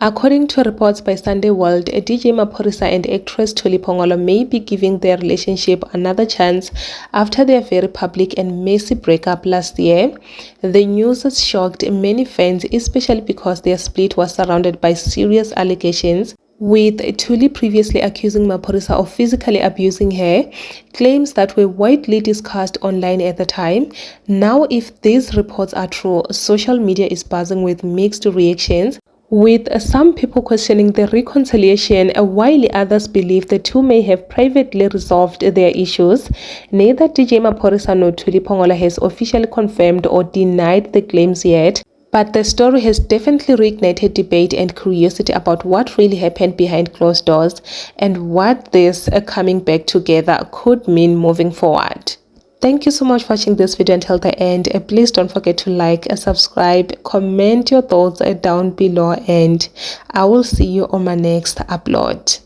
According to reports by Sunday World, DJ Maphorisa and actress Thuli Phongolo may be giving their relationship another chance after their very public and messy breakup last year. The news has shocked many fans, especially because their split was surrounded by serious allegations, with Thuli previously accusing Maphorisa of physically abusing her, claims that were widely discussed online at the time. Now, if these reports are true, social media is buzzing with mixed reactions, with some people questioning the reconciliation, while others believe the two may have privately resolved their issues. Neither DJ Maphorisa nor Thuli Phongolo has officially confirmed or denied the claims yet, but the story has definitely reignited debate and curiosity about what really happened behind closed doors and what this coming back together could mean moving forward. Thank you so much for watching this video until the end. Please don't forget to like, subscribe, comment your thoughts down below, and I will see you on my next upload.